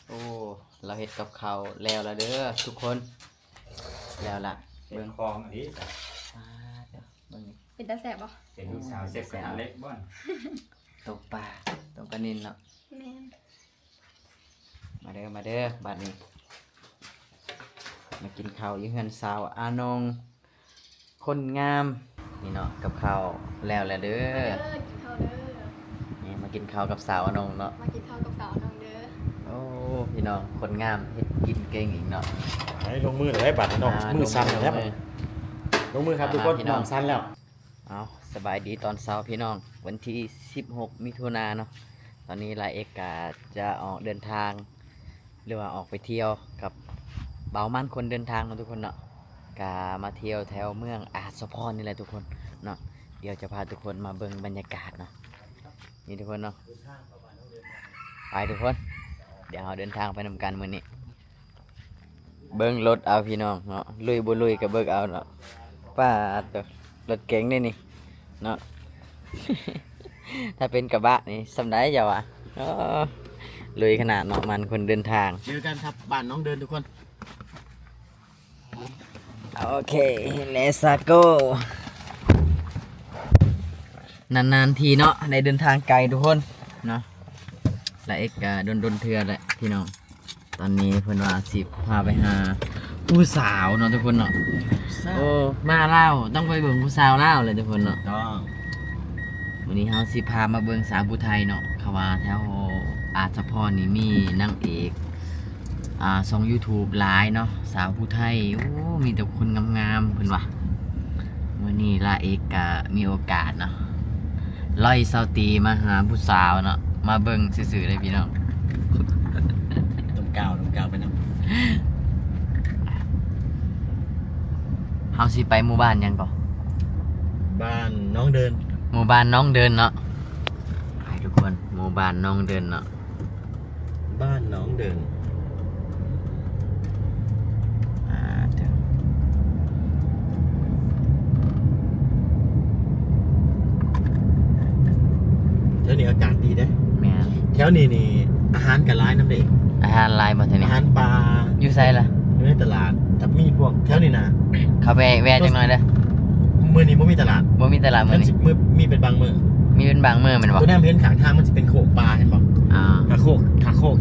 โอ้เราเฮ็ดกับข้าวแล้วละเด้อทุกคนแล้วล่ะ เบิ่งคลองอันนี้ เดี๋ยวเบิ่งนี่ เป็นตาแสบบ่ เป็นลูกสาวเซ็กเป็นอันเล็กบ่อน ตกปลาตกปลานิลเนาะ แม่น มาเด้อมาเด้อบัดนี้มากินข้าวอยู่เฮือนสาวอานงคนงามนี่เนาะกับข้าวแล้วละเด้อ กินข้าวเด้อ นี่มากินข้าวกับสาวอานงเนาะ มากินข้าวกับสาวน้องเด้อ โอ้พี่น้องคนงามเฮ็ดกินเก่งอีกเนาะ ให้ลงมือเลยบัตรน้องมือสั่นแล้วลงมือครับทุกคนน้องสั่นแล้ว เอาสบายดีตอนเช้าพี่น้องวันที่16มิถุนายนเนาะตอนนี้ลาเอกกาจะออกเดินทางหรือว่าออกไปเที่ยวกับเบามันคนเดินทางเนาะทุกคนเนาะกามาเที่ยวแถวเมืองอาสะพรนี่แหละทุกคนเนาะเดี๋ยวจะพาทุกคนมาเบิ่งบรรยากาศเนาะนี่ทุกคนเนาะไปทุกคนเดี๋ยวเราเดินทางไปนำกันมื้อนี้เบิ่งรถเอาพี่น้องเนาะลุยบ่ลุยก็เบิ่งเอาเนาะป้าตัวรถเก๋งนี่นี่เนาะ ถ้าเป็นกระบะนี่สำได้จ้ะวะลุยขนาดเนาะมันคนเดินทาง เจอกันครับบ้านน้องเดินทุกคน โอเค let's go นานๆทีเนาะในเดินทางไกลทุกคนเนาะและเอกก็ดนเทือแหละพี่น้องตอนนี้เพิ่นว่าสิพาไปหาผู้สาวเนาะทุกคนเนาะโอ้มาเล่าวต้องไปเบิ่งผู้สาวเล่าวเลยทุกคนเนาะ ต้อง วันนี้เฮาสิพามาเบิ่งสาวผู้ไทยเนาะเขาว่าแถวอาสะพรนี่มีนางเอกช่อง YouTube หลายเนาะสาวผู้ไทยโอ้มีแต่คนงามๆเพิ่นว่ามื้อนี้ลาเอกก็มีโอกาสเนาะล่อยสาวตีมาหาผู้สาวเนาะมาเบิ่งซื่อๆเลยพี่น้อง ต้มกาวไปน้ เฮาสิไปหมู่บ้านหยังก่อ ำบ้านน้องเดิน หมู่บ้านน้องเดินเนาะไปทุกคนหมู่บ้านน้องเดินเนาะ บ้านน้องเดิน เดี๋ยว แถวนี้อากาศดีเด้ แม่น แถวนี้นี่อาหารกับร้ายน้ำเด็ก อาหารลายบ่ทัน อา นี่ หารปลา อยู่ไสล่ะ อยู่ในตลาดถ้ามีพวกแถวนี้นะ เข้าไปแวะจังหน่อยเด้อ มื้อนี้บ่มีตลาด บ่มีตลาดมื้อ มัน นี้ สิมื้อมีเป็นบางมื้อ มีเป็นบางมื้อแม่นบ่ ตัวแนมเห็นข้างทางมันสิเป็นโขกปลาเห็นบ่ อ่า ถ้าโขก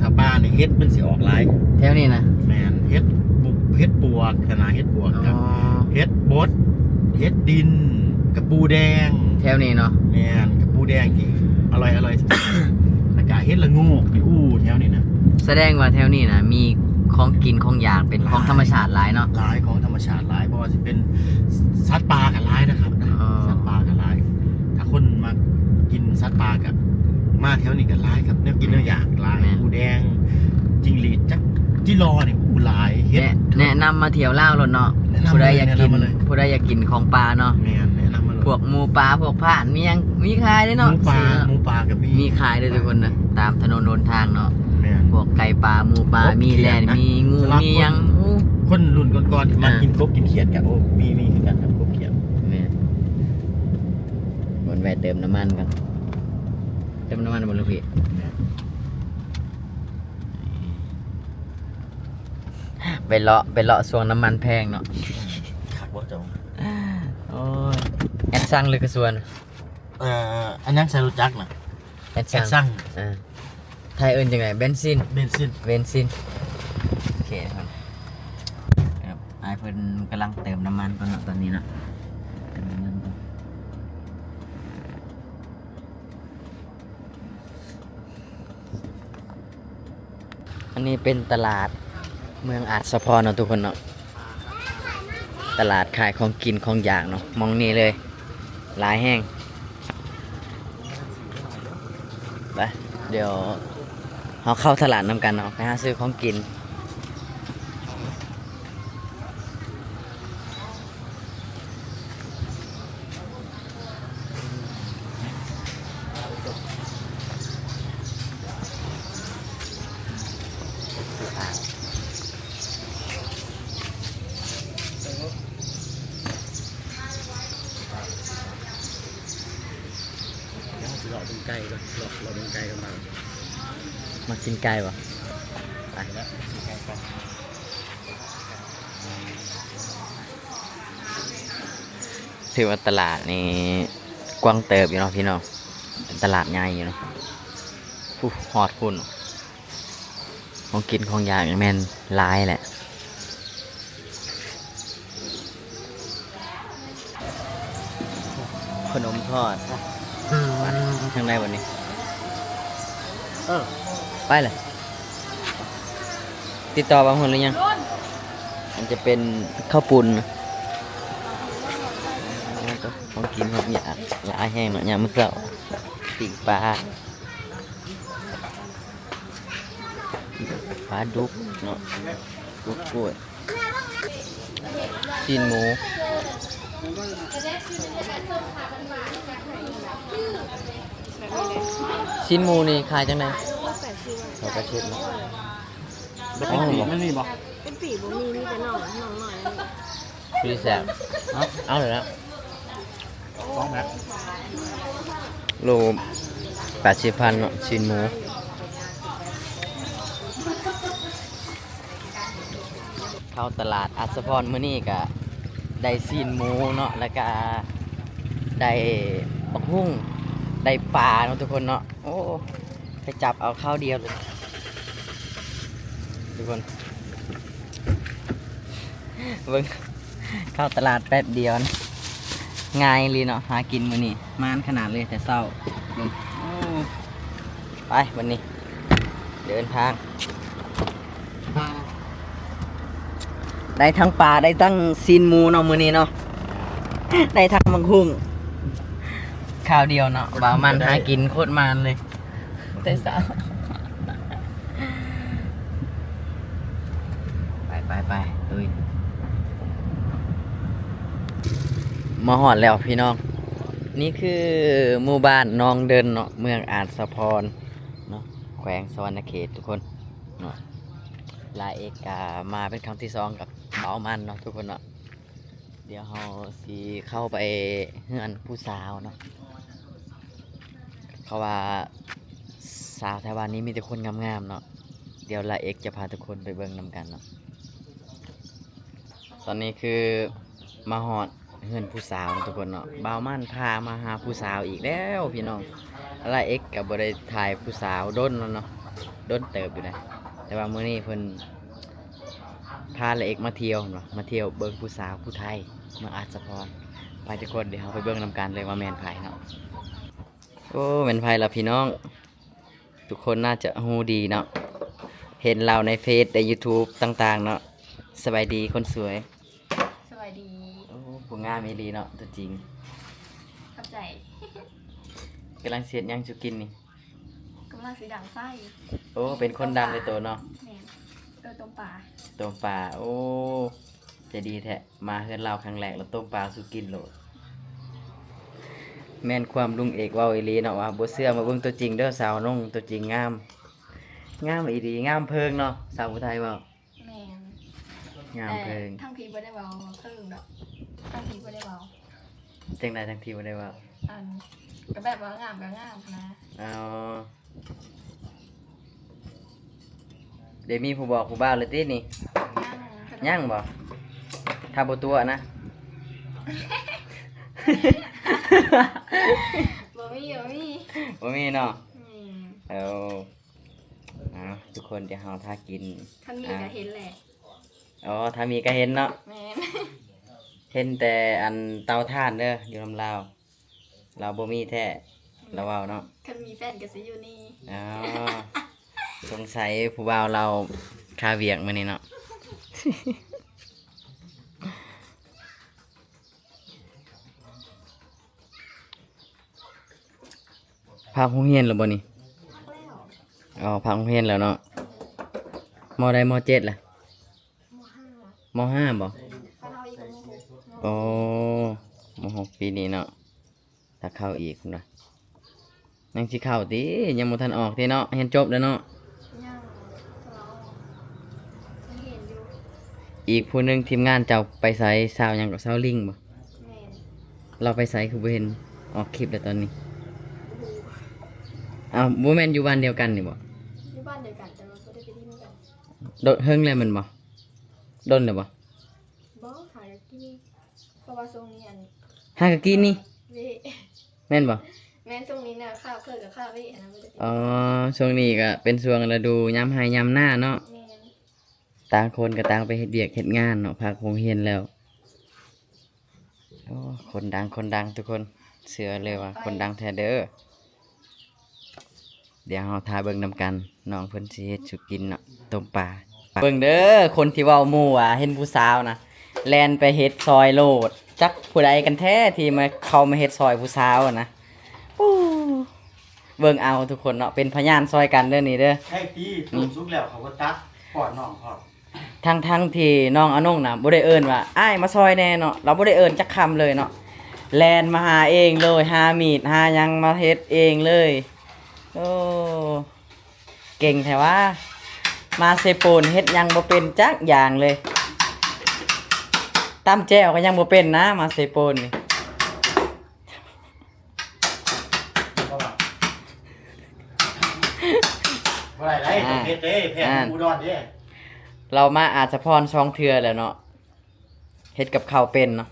ถ้าปลาเนี่ยเฮ็ดมันสิออกหลาย แถวนี้นะ แม่นเฮ็ดปวกขนาดเฮ็ดปวก อ๋ กับ อ เฮ็ดบดเฮ็ดดินกับปูแดง แถวนี้เนาะ แม่นกับปูแดงที่อร่อย แล้วก็เฮ็ดละโงกนี่อู้แถวนี้นะ แสดงว่าแถวนี้นะมีของกินของอยากเป็นของธรรมชาติหลายเนาะ หลายของธรรมชาติหลายเพราะว่าสิเป็นสัตว์ป่ากับหลายนะครับ อ๋อ สัตว์ป่ากับหลายถ้าคนมากินสัตว์ป่ากับมาแถวนี้กับหลายครับแนวกินแนวอยากหลายปูแดงจิงหรีดจักจิรอนี่อู้หลายเฮ็ด แนะนำมาเที่ยวลาวรถเนาะ แนะนำ ผู้ใดอยากกิน แนะนำมาเลย ผู้ใดอยากกินของปลาเนาะ แม่นแนะนำมาเลย พวกหมูปลาพวกผ่านมียังมีขายด้วยเนาะ หมูปลากับ มีขายด้วยทุกคนนะตามถนนหนทางเนาะ แม่น พวกไก่ปลาหมูปลามีแลนมีงู สลับ มีหยังอู้ คนรุ่นก่อนๆที่มา อ่ากิ กินกบกินเขียดกันโอ้มีคือกันครับกบเขียด แม่บนแวะเติมน้ำมันกันเติมน้ำมันบนลูกพี่ไปเลาะส่วงน้ำมันแพงเนาะ ขักบ่จง โอ้ยแอดซังหรือกระส่วน อันนั้นใส่รู้จักนะ แอด แอดซั ซัง ง ไทยเอิ้นจังไงเบนซิน เบนซิน เบนซินโอเคครับไอเพิ่นกำลังเติมน้ำมันก่อนเนาะตอนนี้เนาะเติมน้ำมันก่อนอันนี้เป็นตลาดเมืองอาจสะพรเนาะทุกคนเนาะตลาดขายของกินของอยากเนาะมองนี่เลยหลายแห้งไปเดี๋ยวเราเข้าตลาดนำกันเนาะไปหาซื้อของกินเราดูไก่กันเราดูไก่กันมา มากินไก่ปะไป แล้วสิแข่งกัน ถือว่าตลาดนี่กว้างเติบอยู่เนาะพี่น้องเป็นตลาดใหญ่อยู่เนาะผู้ฮอดพุ่นของกินของอยากแม่นหลายแหละขนมทอดทางใดวันนี้ ไปเลยติดต่อบางคนหรือยังมันจะเป็นข้าวปุ้นนะของกินของอยากหลายแห้งเนาะยามมื้อเช้าปิ้งปลาดุกเนาะดุกกล้วยชิ้นหมูชิ้นหมูนี่ขายจังไดเขาก็เช็ดเนาะ แล้วเป็นปีกมันนี่บ่ เป็นปีบ่มีแต่หน่อยหน่อย พี่แสบเอาเลยแล้ว ต้องแม็ก โล80,000เนาะชิ้นหมูเข้าตลาดอัศพรมื้อนี้ก็ได้ชิ้นหมูเนาะแล้วก็ได้บักหุ่งได้ปลาเนาะทุกคนเนาะโอ้ไปจับเอาข้าวเดียวเลยทุกคนเบิ่งเข้าตลาดแป๊บเดียวนะง่ายเลยเนาะหากินมื้อนี้มานขนาดเลยแต่เช้าเบิ่งโอ้ไปวันนี้เดินทางได้ทั้งปลาได้ทั้งซีนหมูเนาะมื้อนี้เนาะได้ทั้งบักหุ่งข้าวเดียวเนาะบ่าวมันหากินโคตรมันเลยแต่เช้าไปลุยมาหอดแล้วพี่น้องนี่คือหมู่บ้านนองเดินเนาะเมืองอาจสะพรเนาะแขวงสวรรณเขตทุกคนเนาะลาเอกามาเป็นครั้งที่2กับเบามันเนาะทุกคนเนาะเดี๋ยวเราสิเข้าไปเฮือนผู้สาวเนาะเขาว่าสาวไต้หวันนี้มีแต่คนงามๆเนาะเดี๋ยวลาเอกจะพาทุกคนไปเบิ่งนำกันเนาะตอนนี้คือมาหอดเฮือนผู้สาวทุกคนเนาะบ่าวมั่นพามาหาผู้สาวอีกแล้วพี่น้องอะไรเอ็กกับบริถ่ายผู้สาวด้นแล้วเนาะด้นเติบอยู่นะแต่ว่ามื้อนี้เพิ่นพาละเอ็กมาเที่ยวเนาะมาเที่ยวเบิ่งผู้สาวผู้ไทยเมืองอาจสะพรไปทุกคนเดี๋ยวเราไปเบิ่งนำกันเลยว่าแม่นไผเนาะโอ้แม่นไผล่ะพี่น้องทุกคนน่าจะฮู้ดีเนาะเห็นเราในเฟซใน YouTube ต่างๆเนาะสบายดีคนสวย สวัสดี โอ้ผู้งามอีหลีเนาะตัวจริง ขับใจ กำลังเสียดหยังสุกินนี่ กำลังสีดังไฟ โอ้เป็นคนดังเลยตัวเนาะ แม่นต้มปลา ต้มปลาโอ้ใจดีแท้มาเฮือนเราครั้งแรกแล้วต้มปลาสุกินโหลดแม่นความลุงเอกเว้าอีหลีเนาะว่าบ่เชื่อมาเบิ่งตัวจริงเด้อสาวน้องตัวจริงงามงามอีหลีงามเพิงเนาะสาวผู้ไทยเว้า แม่น งามเพิง ทั้งพีบ่ได้เบาเพิ่งดอกทั้งพีบ่ได้เบา จังใดทั้งทีบ่ได้เว้า อันก็แบบว่างามก็งามนะ เอาเดี๋ยวมีผู้บอกผู้บ่าวเลยตินี่ยังบ่ถ้าบ่ตัวนะ บ่มี บ่มีเนาะ อืม เอาทุกคนเดี๋ยวเราพากิน ถ้ามีก็เห็นแหละ อ๋อถ้ามีก็เห็นเนาะ แม่น เห็นแต่อันเตาถ่านเด้ออยู่ลำลาวเราบ่มีแท้เราเว้าเนาะ คันมีแฟนก็สิอยู่นี่ อ๋อสงสัยผู้บ่าวเราคาเวียกมื้อนี้เนาะ พาโรงเรียนแล้วบ่นี่ แล้ว อ๋อพาโรงเรียนแล้วเนาะมใดมเจ็ดล่ะ มห้าม ห้าบ่ ถ้าเราอีกก็มหก โอ้มหกปีนี้เนาะถ้าเข้าอีกนะยังสิเข้าติยังบ่ทันออกติเนาะเรียนจบแล้วเนาะ ยังเราเห็นอยู่ อีกผู้หนึงทีมงานเจ้าไปไสสาวหยังกับสาวลิงบ่ แม่น เราไปไสคือบ่เห็นออกคลิปแล้วตอนนี้อ้าวบ่แม่นอยู่บ้านเดียวกันนี่บ่ อยู่บ้านเดียวกันแต่เราบ่ได้ไปที่นี่กัน อ โดนเฮิงเลยมันบ่โดนเลยบ่ บ่ขายกินเพราะว่าช่วงนี้อัน หากะกินนี่ เว้ แม่นบ่ แม่นช่วงนี้น่ะข้าวเพิ่นกับข้าวเว้อันนั้นบ่ได้กิน อ๋อช่วงนี้ก็เป็นช่วงฤดูยามไห้ยามหน้าเนาะ แม่น ต่างคนก็ต่างไปเฮ็ดเวียกเฮ็ดงานเนาะพักโรงเรียนแล้วโอ้คนดังทุกคนเชื่อเลยว่าคนดังแท้เด้อเดี๋ยวเราทาเบิ่งนำกันน้องเพิ่นสิเฮ็ดสุกินเนาะต้มปลาเบิ่งเด้อคนที่เว้าหมู่ว่าเห็นผู้สาวนะแล่นไปเฮ็ดซอยโลดจักผู้ใดกันแท้ที่มาเข้ามาเฮ็ดซอยผู้สาวอะนะปู้เบิ่งเอาทุกคนเนาะเป็นพยานซอยกันเด้อนี่เด้อ ใช่ตีต้มซุกแล้วเขาก็ตักปอดน้องพร้อม ทั้งที่น้องอนงน่ะบ่ได้เอิ้นว่าอ้ายมาซอยแน่เนาะเราบ่ได้เอิ้นจักคำเลยเนาะแลนมาหาเองเลยหามีดหาหยังมาเฮ็ดเองเลยโอ้เก่งแท้ว่ามาเซโปนเฮ็ดหยังบ่เป็นจักอย่างเลยตำแจ่วก็ยังบ่เป็นนะมาเซโปนนี่ บ่ได้ไรเฮ็ดเด้แพทย์อุดรเด้ เรามาอาจจะพรช่องเทือแล้วเนาะเฮ็ดกับข้าวเป็นเนาะ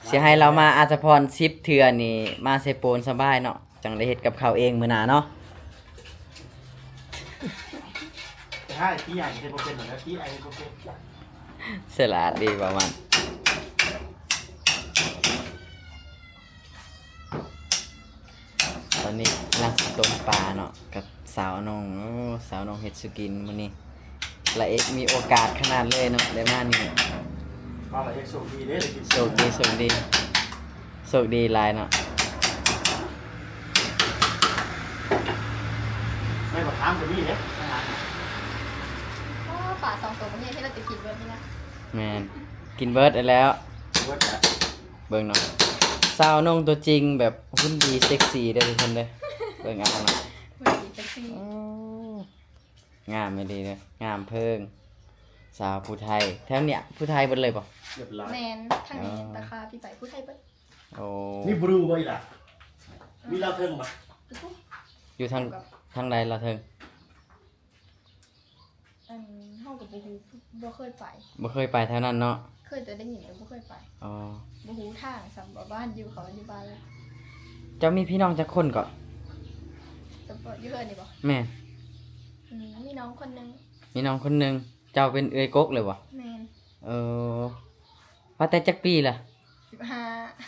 สิให้เรามาอาจจะพร10เทือนี่มาเซโปนสบายเนาะจังได้เฮ็ดกับข้าวเองมื้อหน้าเนาะ ใช่ที่ใหญ่เฮ็ดบ่เป็นเหมือนกันที่ไอ้บ่เป็น สลัดดีประมาณตอนนี้กำลังสิต้มปลาเนาะกับสาวน้องโอ้สาวน้องเฮ็ดสุกินมื้อนี้ละเอกมีโอกาสขนาดเลยเนาะได้มานี่ ว่าอะไรโชคดีเด้ได้กิน โชคดีหลายเนาะ ไม่บ่ถามก็มีเด้ อ๋อป่าสองตัวมันเนี่ยที่เราจะกินเบิดนี่นะ แม่นกินเบิร์ดได้แล้ว ว่าจะ เบิ่งเนาะสาวน้องตัวจริงแบบหุ่นดีเซ็กซี่เด้อทุกคนเด้อเบิ่งเอาเนาะ มันกินเซ็กซี่ งามไม่ดีเลยงามเพิ่งสาวผู้ไทยแถวเนี้ยผู้ไทยเบิดเลยป่ะ เรียบร้อย แมนทางนี้ราคาพี่ไปผู้ไทยเบิด โอ้ นี่บรูบ่อีหล่ะมีเราเทิงบ่ อยู่ทางใดล่ะเทิง อันห้องกับบูฮูบ่เคยไป บ่เคยไปแถวนั้นเนาะ เคยแต่ได้ยินแต่บ่เคยไป อ๋อ บูฮูทางสำหรับบ้านอยู่เขาอยู่บ้านเลย เจ้ามีพี่น้องจักคนก่อน จะเปิดอยู่เฮือนนี่บ่ แม่ มีน้องคนนึง มีน้องคนหนึงเจ้าเป็นเอื้อยกกเลยบ่ แมน เออว่าแต่จักปีล่ะ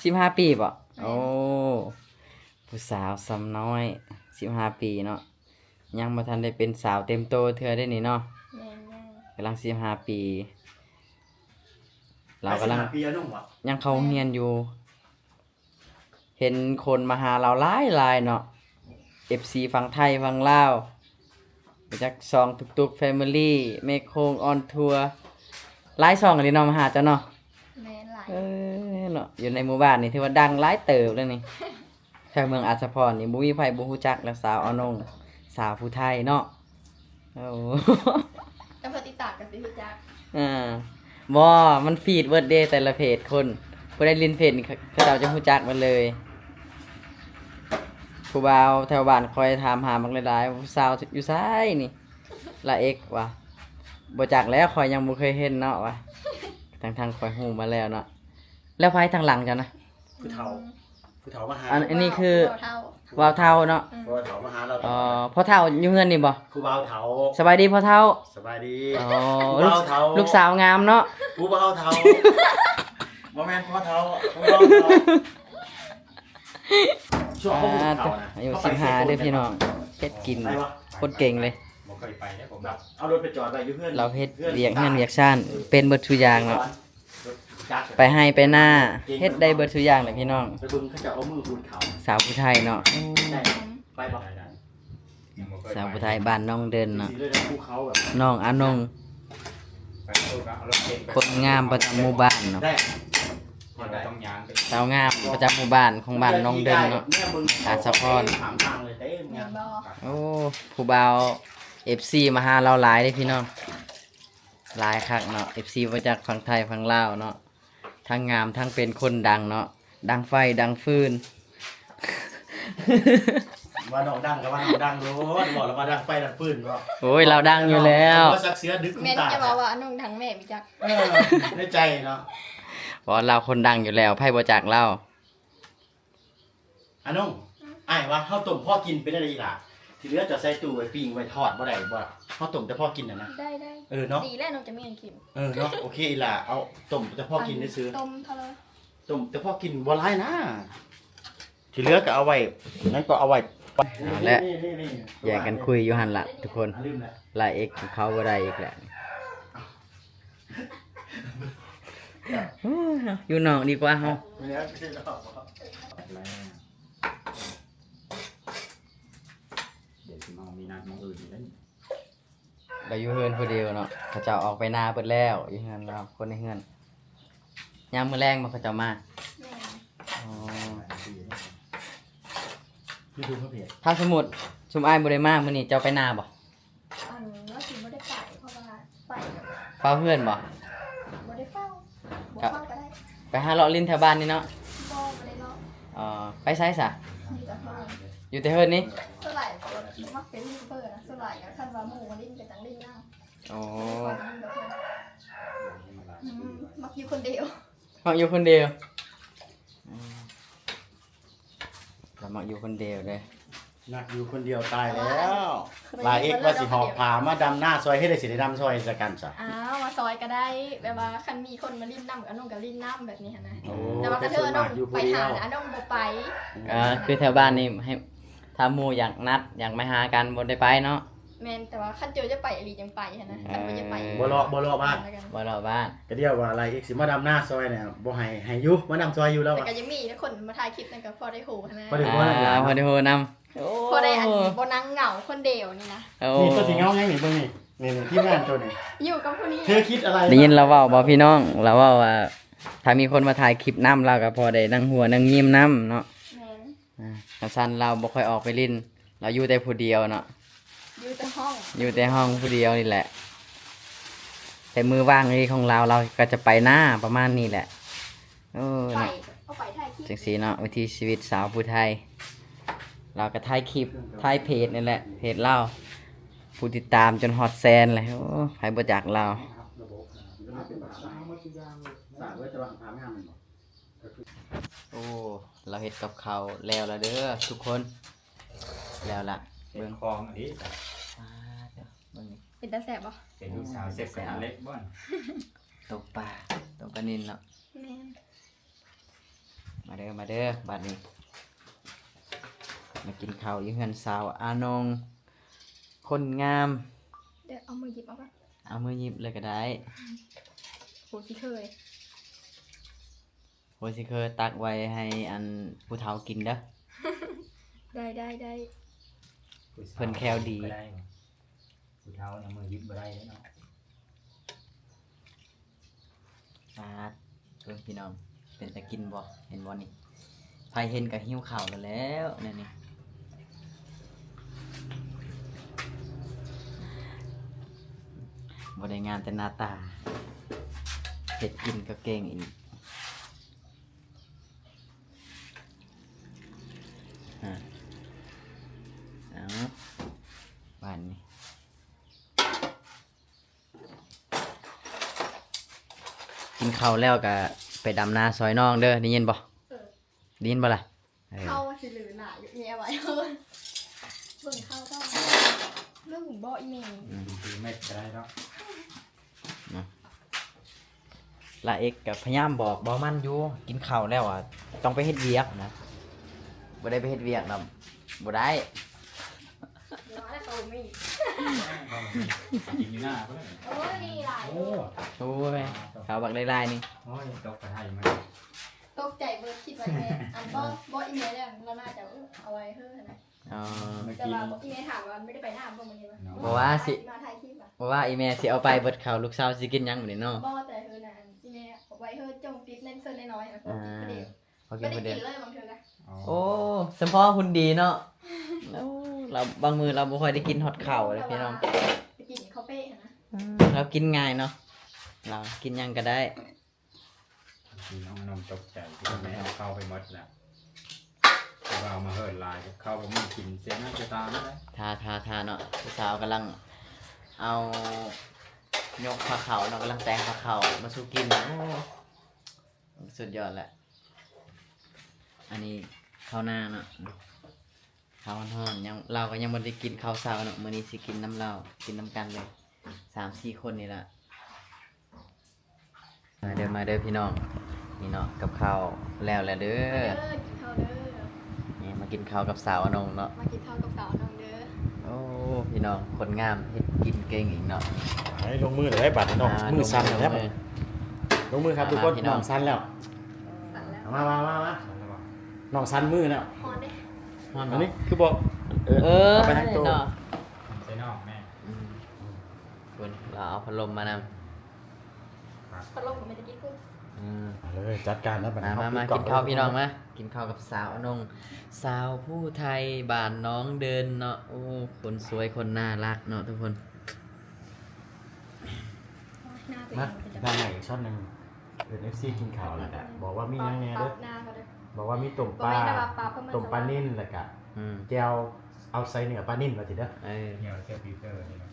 15 15 ปีบ่ ม่น โอ้ผู้สาวซ้ำน้อย15 ปีเนาะยังบ่ทันได้เป็นสาวเต็มโตเทื่อได้นี่เนาะ แมนยัง กำลัง15 ปี เรากำลัง ไป15ปีแล้วนุ่มบ่ ยังเข้าโรงเรียนอยู่ เห็นคนมาหาเราหลายเนาะ FC ฝั่งไทยฝั่งลาวไปจากซองตุกๆ Family เมฆโคงออนทัวร์หลายซองอันนี้เนาะมาหาเจ้าเนาะ แมนหลาย เนาะอยู่ในหมู่บ้านนี่ถือว่าดังหลายเติบเลยนี่ทางเมืองอัศพรนี่บ่มีไผบ่ฮู้จักแล้วสาวเอานงสาวผู้ไทยเนาะโอ้ แล้วพอติดตามกันสิพี่จัก บ่มันฟีดเวิร์ดเดย์แต่ละเพจคนผู้ใดเล่นเพจนี่เขาเจ้าจะฮู้จักมันเลย ผู้บ่าวแถวบ้านคอยถามหาบักหลายๆผู้สาวอยู่ไสนี่ละเอกว่ะบ่จักแล้วคอยยังบ่เคยเห็นเนาะว่ะทางคอยฮู้มาแล้วเนาะแล้วไผทางหลังจ้ะนะ ผู้เฒ่ามาหา อันนี้คือ เท่า ว่าวเท่าเนาะ ผู้เฒ่ามาหาเรา พ่อเท่าอยู่เฮือนนี่บ่ ผู้บ่าวเฒ่า สบายดีพ่อเท่า สบายดี อ๋อ ผู้บ่าวเฒ่า ลูกสาวงามเนาะ ผู้บ่าวเฒ่าบ่แม่นพ่อเฒ่าผู้บ่าวเฒ่าช่วงเขาผู้เฒ่านะ อายุ15เด้อพี่น้องเฮ็ดกิน ไปวะ โคตรเก่งเลย บ่เคยไปเนี่ยผมแบบ เอารถไปจอดไว้อยู่เพื่อน เราเฮ็ดเวียกเฮือนเวียกซ่านเป็นเบิดทุกอย่างเนาะ จัก ไปให้ไปหน้าเฮ็ดได้เบิดทุกอย่างเลยพี่น้อง ไปเบิ่งเขาจะเอามือคูนเขา สาวผู้ไทยเนาะ ได้ไปบ่ ได้ยังบ่เคย สาวผู้ไทยบ้านน้องเดินเนาะ สีเลยนะภูเขาแบบ น้องอานง ไปเอารถเก๋งไป คนงามประจำหมู่บ้านเนาะ ได้ ยังได้ต้องยางไป สาวงามประจำหมู่บ้านของบ้านน้องเดินเนาะ อาสะพร ถามทางเลยเต้ แม เนี่ย นบอ โอ้ผู้บ่าว FC มาหาเราหลายเด้อพี่น้องหลายคักเนาะ FC มาจากฝั่งไทยฝั่งลาวเนาะทั้งงามทั้งเป็นคนดังเนาะดังไฟดังฟืน ว่าน้องดังกับว่าน้องดังโลดบอกแล้วว่าดังไฟดังปืนบ่ โอ้ยเราดังอยู่แล้ว ว่าสักเสือดึก แม่น ตา จะบอกว่าน้องทั้งแม่มีจัก ในใจเนาะ เพราะเราคนดังอยู่แล้วไพ่บ่จากเรา อันน้องอ้ายว่าข้าวต้มพ่อกินเป็นอะไรล่ะที่เหลือจะใส่ตู้ไว้ปิ้งไว้ทอดบ่ได้บ่ข้าวต้มแต่พ่อกินน่ะนะ ได้ได้ เนาะ ดีแล้วน้องจะมีอันกิน เนาะโอเคล่ะเอาต้มแต่พ่อกินได้ซื้อ ต้มเท่าไหร่ ต้มแต่พ่อกินบ่หลายนะที่เหลือก็เอาไว้นั่นก็เอาไว้ เอาละแยกกันคุยอยู่หั่นล่ะทุกคน ลืมแล้ว ลายเอกเขาบ่ได้อีกแหละอยู่นอกดีกว่าเฮา เนี่ยไม่ใช่หรอก เดี๋ยวสิมองมีนัดมองอื่นอยู่แล้ว เราอยู่เฮือนผู้เดียวเนาะเขาเจ้าออกไปนาเบิดแล้วอยู่เฮือนเราคนในเฮือนยามมื้อแรงมาเขาเจ้ามา แม่ อ๋อ พี่ดูเขาเพียร ถ้าสมมุติชุมอ้ายบ่ได้มามื้อนี้เจ้าไปนาบ่ อันแล้วสิบ่ได้ไปเพราะว่าไป เฝ้าเฮือนบ่ บ่ได้เฝ้าบ่เฝ้าก็ได้ ไปหาเลาะลิ้นแถวบ้านนี่เนาะ บ่ได้เนาะ อ๋อไปไสซะ มีแต่เพิ่น อยู่แต่เฮือนนี่ เท่าไหร่ก็มักเป็นยูทูบเบอร์นะเท่าไหร่ก็คันว่าหมู่มาลิ้นก็จังลิ้นนำ อ๋อ มักอยู่คนเดียว มักอยู่คนเดียวอืมเรามักอยู่คนเดียวเด้ นักอยู่คนเดียวตายแล้วลายเอกว่าสิหอบผามาดำหน้าซอยให้ได้สิได้ดำซอยสกันจ้ะ อ้าวมาซอยก็ได้แบบว่าคันมีคนมาลิ้นนำกับน้องก็ลิ้นนำแบบนี้หั่นนะ โอ้ แต่ว่ากระเทอน้องไปหานะน้องบ่ไป คือแถวบ้านนี่ให้ถ้าหมู่อยากนัดอยากมาหากันบ่ได้ไปเนาะ แม่นแต่ว่าคันเจอจะไปอหลีจังไปหั่นนะคันบ่จะไป บ่รอบ้าน บ่รอบ้าน ก็เดียวว่าลายเอกสิมาดำหน้าซอยเนี่ยบ่ให้อยู่มาดำซอยอยู่แล้ว แต่ อ่ะ ก็ยังมีคนมาถ่ายคลิปนั่นก็พอได้โหนะ พอได้โหนะ พอได้โหนำ พอได้อันบ่นั่งเหงาคนเดียวนี่นะ โอ้ นี่ตัวสิเงาไงนี่เบิ่งนี่ที่งานตัวนี้ อยู่กับผู้นี้ เธอคิดอะไร ได้ยินเราเว้าบ่พี่น้องเราเว้าว่า ถ้ามีคนมาถ่ายคลิปนำเราก็พอได้นั่งหัวนั่งยิ้มนํเนาะ แม่น สั้นเราบ่ค่อยออกไปลิ้นเราอยู่แต่ผู้เดียวเนาะ อยู่แต่ห้อง อยู่แต่ห้องผู้เดียวนี่แหละ แต่มือว่างนี่ของเราก็จะไปหน้าประมาณนี้แหละเออ ไป เนาะ เอาไปถ่ายคลิป จังสีเนาะวิถีชีวิตสาวผู้ไทย เราก็ถ่ายคลิปถ่ายเพจนี่แหละเพจเราผู้ติดตามจนฮอตแซนเลยโอ้ใครบ่จักเรา โอ้เราเฮ็ดกับเขาวแล้วละเด้อทุกคนแล้วล่ะ เบิ่งคลองอันนี้ อ่าเดี๋ยวเบิ่งนี่ เป็นตาแสบบ่ เป็นลูกสาวเสร็จไปหาเล็กบ้าน ตกปลาตกปลานิลเนาะ แม่น มาเด้อมาเด้อบัดนี้ มากินข้าวอยู่เฮือนสาวอานงคนงาม เดี๋ยวเอามือหยิบเอาป่ะ เอามือหยิบเลยก็ได้ โหสิเคย โหสิเคยตักไว้ให้อันผู้เฒ่ากินเด้อ ได้ เพิ่นแควดี ผู้เฒ่าเนี่ยมือยึดบ่ได้แล้วเนาะ ปาดเพิ่นพี่น้องเป็นตะกินบ่เห็นบ่นี่ไผเห็นก็หิวข้าวแล้วแหล้วนั่นนี่บ่ได้งามแต่หน้าตาเฮ็ดกินก็เก่งอีกอ่ะเอาบ้านนี้กินข้าวแล้วก็ไปดำนาซอยน้องเด้อได้ยินบ่ได้ยินบ่ล่ะเออ เข้าสิหรือหน่าอยู่แย่ไว้เบิ่งเข้าต้องเรื่องของบ่อีเมล คือไม่ได้แล้ว ละเอกกับพยายามบอกบ่มันอยู่กินข้าวแล้วอ่ะต้องไปเฮ็ดเวียกนะบ่ได้ไปเฮ็ดเวียกนำบ่ได้ เดี๋ยวให้เขามี กินอยู่หน้าเพื่อน โอ้ยนี่หลาย โอ้ โอ้ยข้าวบักลายๆนี่ โอ้ยตกกระไทยมา ตกใจเบิร์ดคิดไว้แม่อันบ่อีเมลเนี่ยเราน่าจะเอาไว้เฮ้อนะ อ๋อ แต่ว่าบ่อีเมลถามว่าไม่ได้ไปหน้าบ่มื้อนี้มั้ย บ่ว่าสิ มาถ่ายคลิปอ่ะ เพราะว่าอีแม่สิเอาไปเบิดข้าวลูกสาวสิกินหยังมื้อนี้เนาะ บ่แต่เฮ้อน่ะอีเมลเอาไว้เฮ้อจงติดเล่นเส้นน้อยๆนะพอกินเดียว พอกิ ไม่ น ได้ คนเดี กิ ยวน เลยบางเทื่อนะ โอ้สมพอหุ่นดีเนาะโอ้เราบางมื้อเราบ่ค่อยได้กินฮอดข้าวเลยพี่น้อง ไปกินข้าวเป้นะ เรากินง่ายเนาะเรากินหยังก็ได้ น้องนมตกใจที่แม่เอาเข้าไปหมดแล้ว เรามาเฮิร์ดลายเข้าบ่มีกินเสียหน้าจะตามได้ ทาเนาะผู้สาวกำลังเอายกผ้าขาวเนาะกำลังแต่งผ้าขาวมาสู้กินโอ้สุดยอดแหละอันนี้ข้าวหน้าเนาะข้าวห่อนๆยังเราก็ยังไม่ได้กินข้าวเช้าเนาะมื้อนี้สิกินน้ำเรากินน้ำกันเลย3-4 คนนี่ละมาเด้อพี่น้องนี่เนาะกับข้าวแล้วแหละเด้อ กินข้าวเด้อ นี่มากินข้าวกับสาวอนงเนาะ มากินข้าวกับสาวน้องเด้อ โอ้พี่น้องคนงามเฮ็ดกินเก่งอีกเนาะ ให้ลงมือเลยได้บัตรน้องมือสั่นแล้วลงมือครับทุกคน พี่น้ น้ อ อง งสั่นแล้ว สั่นแล้ว มา ฉันระวัง น้องสั่นมือแล้ว ฮอนเด้ ฮ้อน อัน เนาะ นี้คือบอก เอา ไปทางโต เนาะ ใส่นอกแม่ คุณเราเอาพัดลมมาน พัดลมกับเมตะกี้กุ้ง ำ เลยจัดการแล้วบัตร มากินข้าวพี่น้องมากินข้าวกับสาวอนงสาวผู้ไทยบ้านน้องเดินเนาะโอ้คนสวยคนน่ารักเนาะทุกคน หน้าตัว มา เองเป็นจะ ทางไหนอีกช็อตหนึ่งเดิน FC กินข้าวแล้วก็บอกว่ามียังไง ปั๊ เด้อบ หน้าเขาเด้อ บอกว่ามีต้ม บ่ ปลา แม่นแต่ว่าปลาเพิ่นมา ต้มปลานิ่นแล้วก็ อืม แก้วเอาใส่เนื้อปลานิ่นมาสิเด้อ เออ เหี่ยวเซลฟิลเตอร์นี่นะ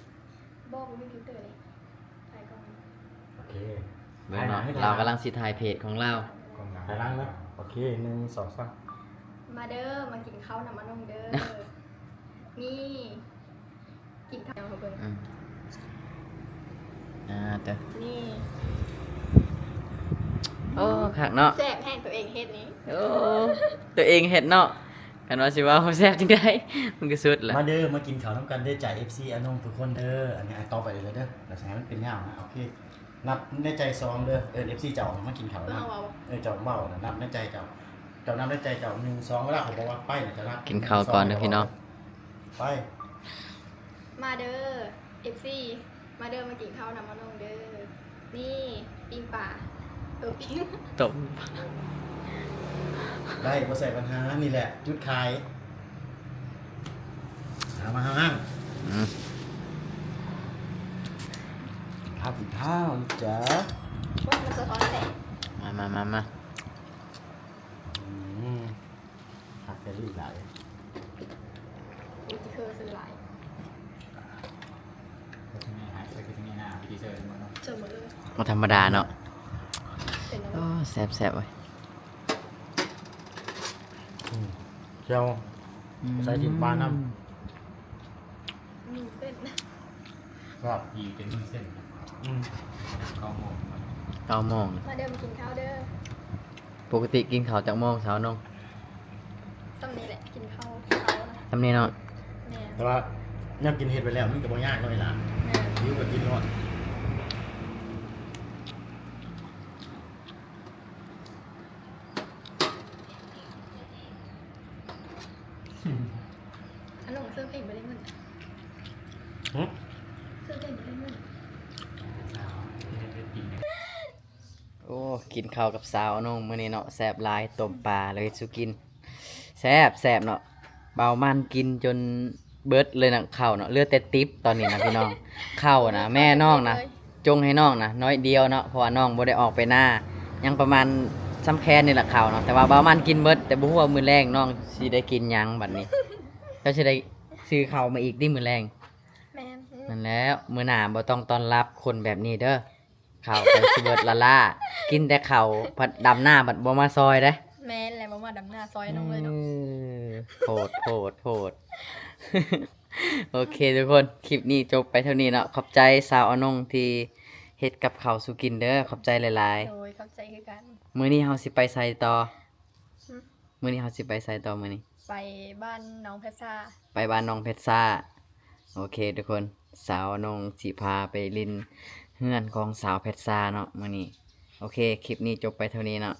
บอกว่ามีฟิลเตอร์เลยถ่ายก่อน โอเค เบิ่งเนาะเรากำลังสิถ่ายเพจของเรา กองหลัง ถ่ายล่างนะโอเค1 2 3 มาเด้อมากินข้าวน้ำมันนงเด้อนี่กินข้าวของเพิ่น อืมเด้อ นี่ โอ้คักเนาะ แซ่บแห้งตัวเองเฮ็ดนี้ โอ้ตัวเองเห็ดเนาะกันว่าสิว่าแซ่บจริงได้มันก็สุดแหละ มาเด้อมากินข้าวน้ำกันเด้อจ่าย FC อนงทุกคนเด้ออันนี้ต่อไปเลยเด้อแล้วใช้มันเป็นยาวนะโอเคนับในใจซองเด้อFC เจ้ามากินข้าว เพิ่น นะ เอาว่า เจ้าเมานะนับในใจเจ้านับในใจเจ้า1 2เวลาผมบอกว่าไปน่ะจะนับ กินข้าวก่อนเด้อพี่น้อง ไป มาเด้อ FC มาเด้อมากินข้าวน้ำมันนงเด้อนี่ปิ้งปลาปิ้ง ตบ ได้บ่ใส่ปัญหานี่แหละจุดขายเอามาห้าง อืม ข้าวกินข้าวจ้า ว่ามันสะท้อนแสง มา ผักแกรี่หลาย อุจิเคอร์ซื้อหลาย ก็จะมีหายไปก็จะมีหน้าพิธีเซอร์มันเนาะ เจอหมดเลย บ่ธรรมดาเนาะ เป็นน้ โอ้แซ่บๆเว้ย เจ้า ใส่ถิ่นปลาน้ มีเส้น ก็ ยีเป็นมือเส้นเข้าหม้อ 9 โมง มาเด้อมากินข้าวเด้อ ปกติกินข้าวจากโมงเช้าน้อง ซ้ำนี้แหละกินข้าวนะ ทำนี่เนาะ แม่ แต่ว่าเนี่ยกินเห็ดไปแล้วมันก็บ่ยากเนาะเวลา แม่ หิวก็กินรอด อันนั้นเสื้อเพลงไปได้เงิน หึ เสื้อเพลงไปได้เงิน กิน โอ้กินข้าวกับสาวน้องมื้อนี้เนาะแซ่บหลายต้มปลาเลยสุกินแซ่บเนาะเบามันกินจนเบิดเลยนะข้าวเนาะเหลือแต่ติ๊บตอนนี้นะพี่น้องข้าวนะแม่น้องนะจงให้น้องนะน้อยเดียวเนาะเพราะว่าน้องบ่ได้ออกไปหน้ายังประมาณซ้ำแค่นี่แหละข้าวเนาะแต่ว่าเบามันกินเบิดแต่บ่ฮู้ว่ามื้อแรงน้องสิได้กินหยังบัดนี้ก็สิได้ซื้อข้าวมาอีกที่มื้อแรง แม่ นั่นแหล้วมื้อหน้าบ่ต้องต้อนรับคนแบบนี้เด้อข้าวไปสิเบิดละล่ากินแต่ข้าวผัดดำหน้าบัดบ่มาซอยเด้ แม่แหละมาดำหน้าซอยน้องเลยเนาะ โพด โอเคทุกคนคลิปนี้จบไปเท่านี้เนาะขอบใจสาวอนงที่เฮ็ดกับข้าวสุกินเด้อขอบใจหลาย โดยเข้าใจคือกัน ๆมื้อนี้เฮาสิไปไสต่อ หึ มื้อนี้เฮาสิไปไสต่อมื้อนี้ ไปบ้านน้องเพชรซ่า ไปบ้านน้องเพชรซ่าโอเคทุกคนสาวอนงสิพาไปลินเฮือนของสาวเพชรซ่าเนาะมื้อนี้โอเคคลิปนี้จบไปเท่านี้เนาะ